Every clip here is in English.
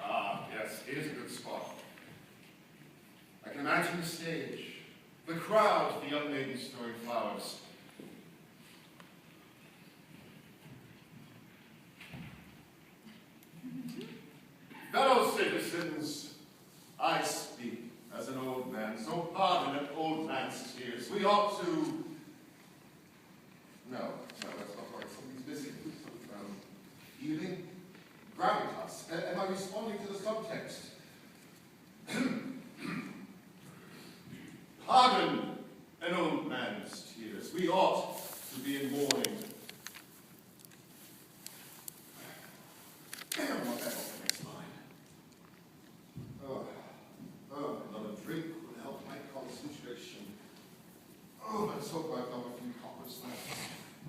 Ah, yes, here's a good spot. I can imagine the stage, the crowd, the young maidens throwing flowers. Fellow citizens, I speak as an old man, so pardon an old man's tears. We ought to... No, that's not right. Somebody's missing. Healing? Gravitas. Am I responding to the subtext? Pardon an old man's tears. We ought to be in mourning. Damn, what the hell's the next line? Another drink would help my concentration. Oh, let's hope I've got a few coppers left.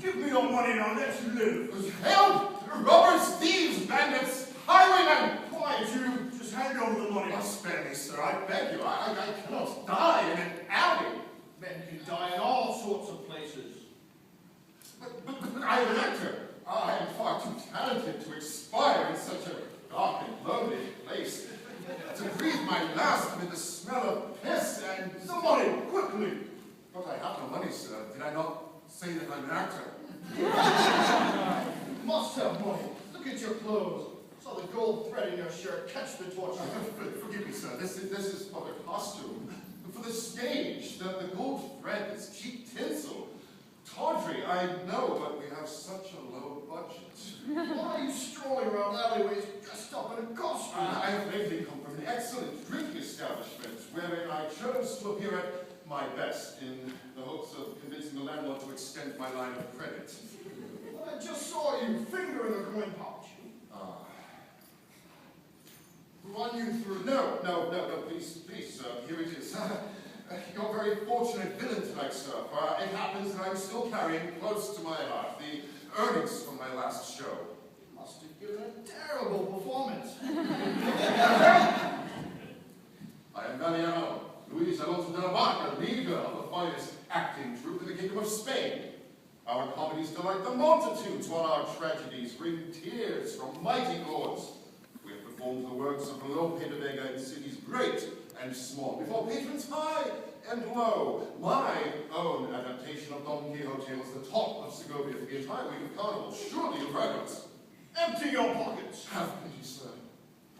Give me your money now, let's live. Help! Robbers, thieves, bandits, highwaymen! Quiet, you. Just hand over the money. Oh, spare me, sir, I beg you. I cannot die in an alley. Men can die in all sorts of places. But I am an actor. I am far too talented to expire in such a dark and lonely place. To breathe my last amid the smell of piss and... The money, quickly! But I have no money, sir. Did I not say that I'm an actor? You must have money. Look at your clothes. Saw the gold thread in your shirt. Catch the torch. Forgive me, sir. This is for the costume. For the stage. The gold thread is cheap tinsel. Tawdry, I know, but we have such a low budget. Why are you strolling around alleyways dressed up in a costume? I have lately come from an excellent drinking establishment wherein I chose to appear at my best in the hopes of convincing the landlord to extend my line of credit. I just saw you fingering a coin pouch. Run you through. No, please, sir, here it is. You're very fortunate villain tonight, sir, for it happens that I'm still carrying close to my heart the earnings from my last show. You must have given a terrible performance. I am Galliano, Luis Alonso de la Barca, leader of the finest acting troupe in the Kingdom of Spain. Our comedies delight the multitudes, while our tragedies bring tears from mighty lords. We have performed the works of Lope de Vega in cities great and small, before patrons high and low. My own adaptation of Don Quixote was the top of Segovia for the entire week of Carnival. Surely you've heard of it. Empty your pockets. Have pity, sir.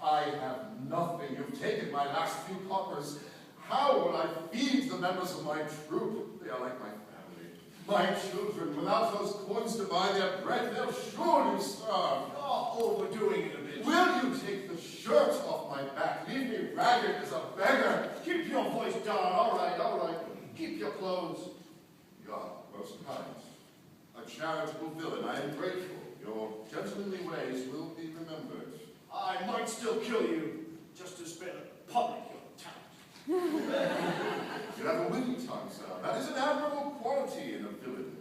I have nothing. You've taken my last few coppers. How will I feed the members of my troupe? They are like my family, my children. Without those coins to buy their bread, they'll surely starve. You're overdoing it a bit. Will you take the shirt off my back? Leave me ragged as a beggar. Keep your voice down. All right. Keep your clothes. You are most kind. A charitable villain. I am grateful. Your gentlemanly ways will be remembered. I might still kill you, just to spare the public your talent. You have a witty tongue, sir. That is an admirable quality in a villain.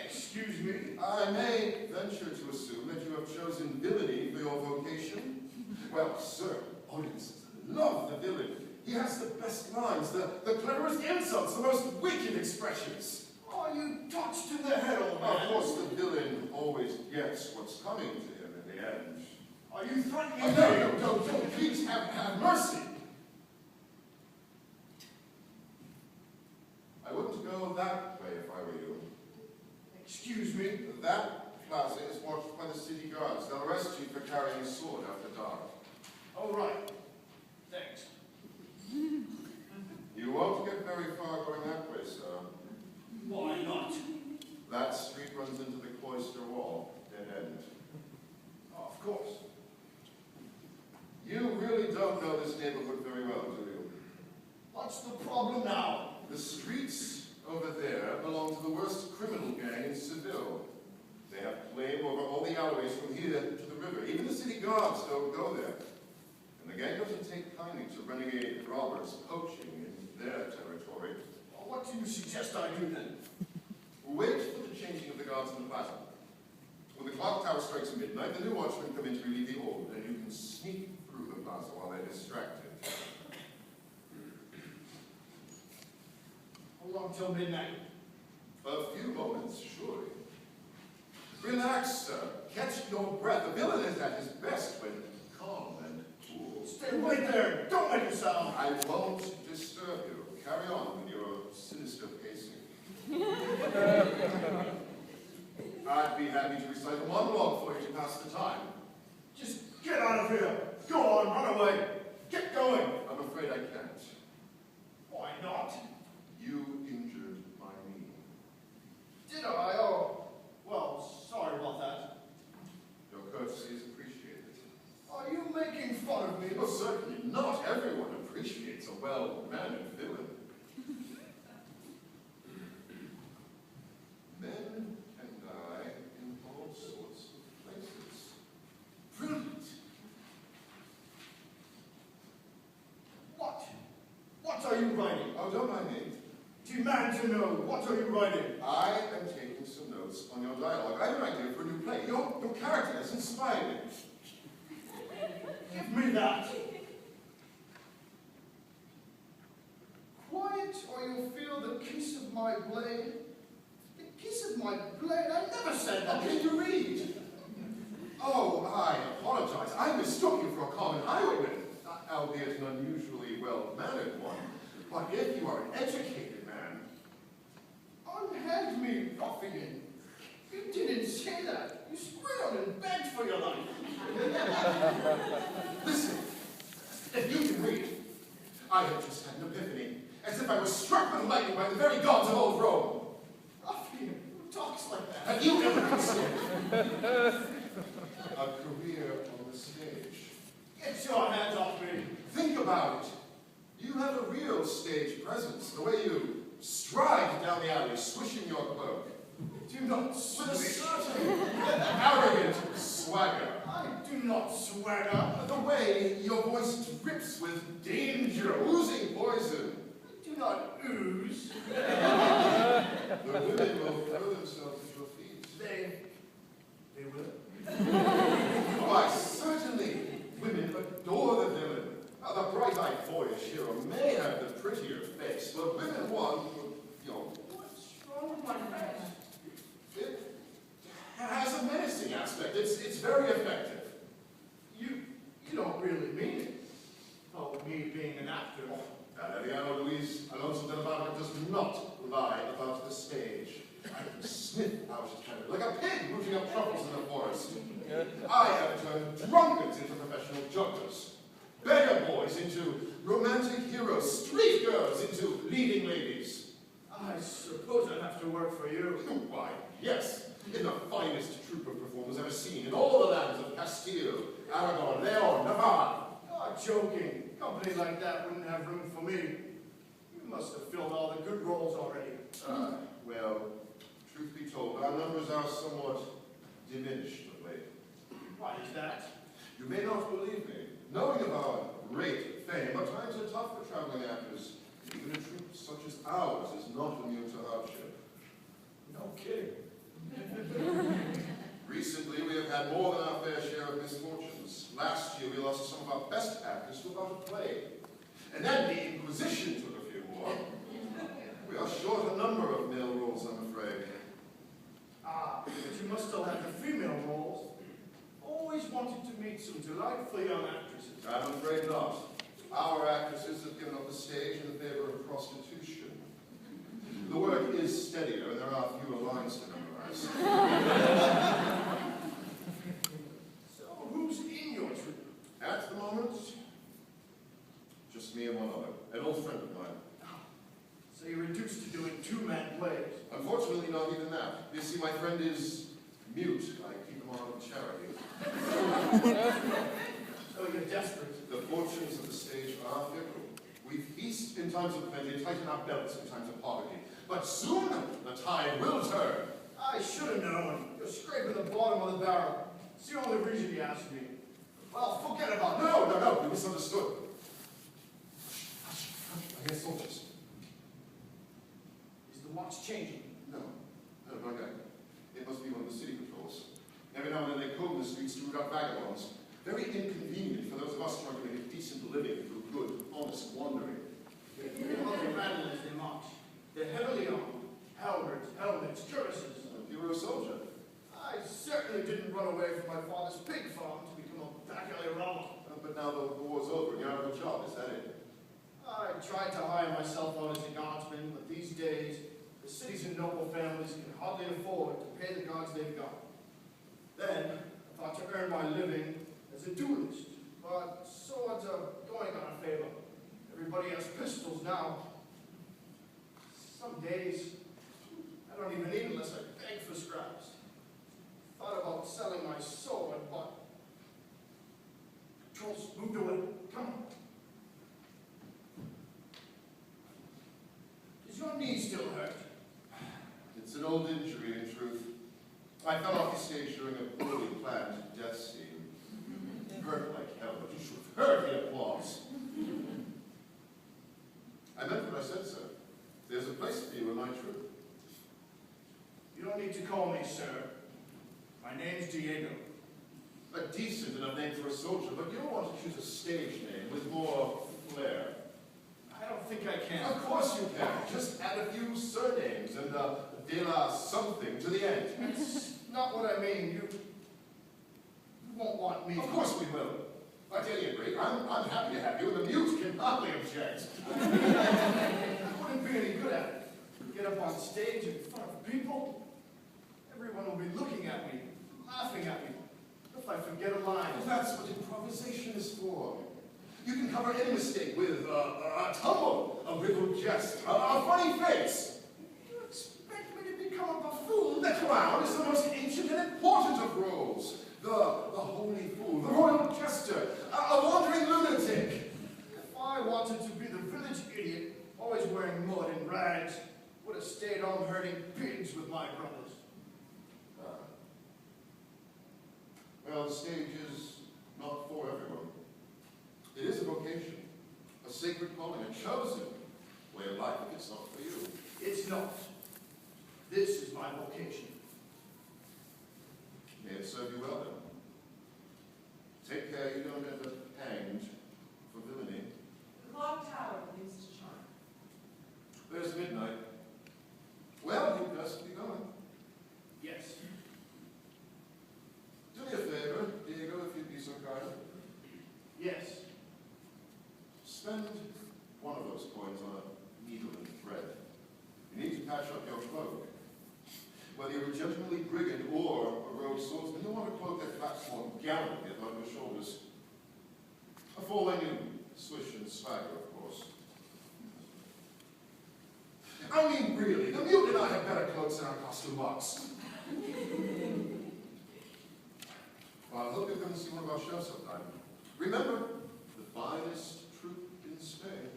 Excuse me? I may venture to assume that you have chosen villainy for your vocation. Well, sir, audiences love the villain. He has the best lines, the cleverest insults, the most wicked expressions. Are you touched to the head, old man? Of course, the villain always gets what's coming to him in the end. Are you threatening Oh, me? no, please have mercy. I wouldn't go that way if I were you. Excuse me? That plaza is watched by the city guards. They'll arrest you for carrying a sword after dark. All right. Thanks. You won't get very far going that way, sir. Why not? That street runs into the cloister wall, dead end. Of course. You really don't know this neighborhood very well, do you? What's the problem now? The streets over there belong to the worst criminal gang in Seville. They have claim over all the alleyways from here to the river. Even the city guards don't go there. And the gang doesn't take kindly to renegade robbers poaching in their territory. Well, what do you suggest I do then? Wait for the changing of the guards in the plaza. When the clock tower strikes midnight, the new watchmen come in to relieve the old, and you can sneak through the plaza while they're distracted. How long till midnight? A few moments, surely. Relax, sir. Catch your breath. The villain is at his best when calm and cool. Stay right there. Don't make a sound. I won't disturb you. Carry on with your sinister pacing. I'd be happy to recite a monologue for you to pass the time. Just get out of here. Go on, run away. Get going. I'm afraid I can't. Why not? You injured my knee. Did I? Oh, well, sorry about that. Your courtesy is appreciated. Are you making fun of me? Oh, certainly not everyone appreciates a well-mannered villain. Men and I in all sorts of places. Brilliant. What are you writing? Oh, don't mind me. Demand to know. What are you writing? I am taking some notes on your dialogue. I have an idea for a new play. Your character has inspired me. Give me that. Quiet, or you'll feel the kiss of my blade. The kiss of my blade? I never said that. Can you read? Oh, I apologize. I mistook you for a common highwayman, albeit an unusually well-mannered one. But if you are an educated man... Unhand me, ruffian. You didn't say that. You squealed and begged for your life. Listen, if you can read, I have just had an epiphany, as if I was struck with lightning by the very gods of old Rome. Ruffian, who talks like that? Have you ever considered a career on the stage? Get your hands off me. Think about it. You have a real stage presence, the way you stride down the alley, swishing your cloak. Do not With a swish. certain arrogant swagger. I do not swagger. The way your voice drips with danger, oozing poison. I do not ooze. The women will throw themselves at your feet. They will. Why, certainly. Women adore the villain. The bright-eyed boyish hero may have the prettier face, but women want, What's wrong with my face? it has a menacing aspect. It's very effective. You don't really mean it. Oh, me being an actor. Valeriano Luis Alonso del Barrio does not lie about the stage. I can sniff out a talent, like a pig rooting up truffles in the forest. I have turned drunkards into professional jugglers, beggar boys into romantic heroes, street girls into leading ladies. I suppose I have to work for you. Why, yes, in the finest troupe of performers ever seen in all the lands of Castile, Aragon, Leon, Navarre. You're joking. A company like that wouldn't have room for me. You must have filled all the good roles already. Well, truth be told, our numbers are somewhat diminished of late. Why is that? You may not believe me. Knowing of our great fame, but times are tough for traveling actors. Even a troupe such as ours is not immune to hardship. No kidding. Recently, we have had more than our fair share of misfortunes. Last year, we lost some of our best actors to a bout of plague. And then the Inquisition took a few more. We are short a number of male roles, I'm afraid. Ah, but you must still have the female roles. Always wanted to meet some delightful young actresses. I'm afraid not. Our actresses have given up the stage in favor of prostitution. The work is steadier, and there are fewer lines to memorize. So who's in your troupe? At the moment, just me and one other, an old friend of mine. So you're reduced to doing two-man plays. Unfortunately, not even that. You see, my friend is mute. I keep him on charity. So you're desperate. The fortunes of the stage are fickle. We feast in times of plenty and tighten our belts in times of poverty. But soon, the tide will turn. I should have known. You're scraping the bottom of the barrel. It's the only reason you asked me. Well, forget about it. No, you misunderstood. Hush, I hear soldiers. Is the watch changing? No, not yet. It must be one of the city patrols. Every now and then they comb the streets to root out vagabonds. Very inconvenient for those of us trying to make a decent living through good, honest wandering. They rattle as they march. They're heavily armed. Halberds, helmets, cuirasses. You were a soldier. I I've tried to hire myself out as a guardsman, but these days, the cities and noble families can hardly afford to pay the guards they've got. Then, I thought to earn my living as a duelist, but swords are going out of favor. Everybody has pistols now. Some days, I don't even eat unless I beg for scraps. Thought about selling my sword, but... Trolls, move to it. Come on. Does your knee still hurt? It's an old injury, in truth. I fell off the stage during a poorly planned death scene. Hurt like hell, but you should have heard the applause. I meant what I said, sir. There's a place for you in my troop. You don't need to call me, sir. My name's Diego. A decent enough name for a soldier, but you don't want to choose a stage name with more flair. I don't think I can. Of course you can. Just add a few surnames and de la something to the end. That's not what I mean. You won't want me. Of course we will. At any rate, I'm happy to have you, and the mute can hardly object. I wouldn't be any good at it. Get up on stage in front of people. Everyone will be looking at me, laughing at me. If I forget a line. Well, that's what improvisation is for. You can cover any mistake with a tumble, a wriggled jest, a funny face. You expect me to become a buffoon? The clown is the most ancient and important of roles. The holy fool, the royal jester, a wandering lunatic. If I wanted to be the village idiot, always wearing mud and rags, would have stayed home herding pigs with my brothers. Well, the stage is not for everyone. It is a vocation, a sacred calling, a chosen way of life. It's not for you. It's not. This is my vocation. May it serve you well, then. Take care you don't end up hanged for villainy. The clock tower begins to chime. There's midnight. Well, you'd best be going. Yes. Do me a favor, Diego, if you'd be so kind. Yes. Spend one of those coins on a needle and thread. You need to patch up your cloak. Whether you're a gentlemanly brigand or a rogue swordsman, you want a cloak that flaps more gallantly about your shoulders. A full-length swish and swagger, of course. I mean, really, the mute and I have better cloaks in our costume box. Well, I hope you'll come to see one of our shows sometime. Remember, the finest troupe in Spain.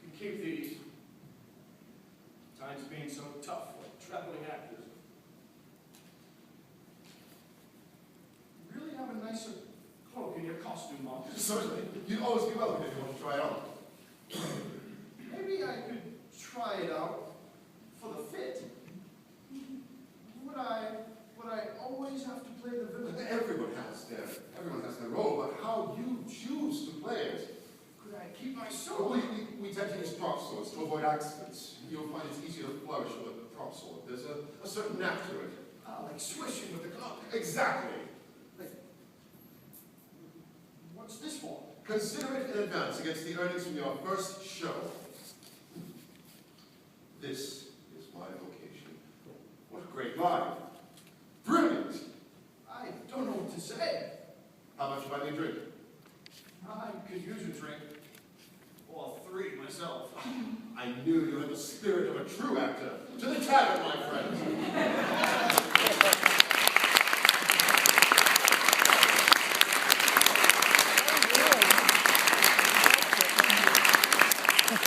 You can keep these. Times being so tough, like traveling actors. You really have a nicer cloak in your costume box. Certainly. You'd always be welcome if you want to try it on. Maybe I could try it out for the fit. Would I always have to play the villain? Everyone has their role, but how you choose to play it. Could I keep my So sword? we tend to use prop swords to avoid accidents. You'll find it's easier to flourish with a prop sword. There's a certain knack to it. Like swishing with the club. Exactly. What's this for? Consider it in advance against the earnings from your first show. This is my vocation. What a great line. Brilliant. I don't know what to say. How much buy me a drink? I could use a drink. Or 3 myself. I knew you had the spirit of a true actor. To the tavern, my friend.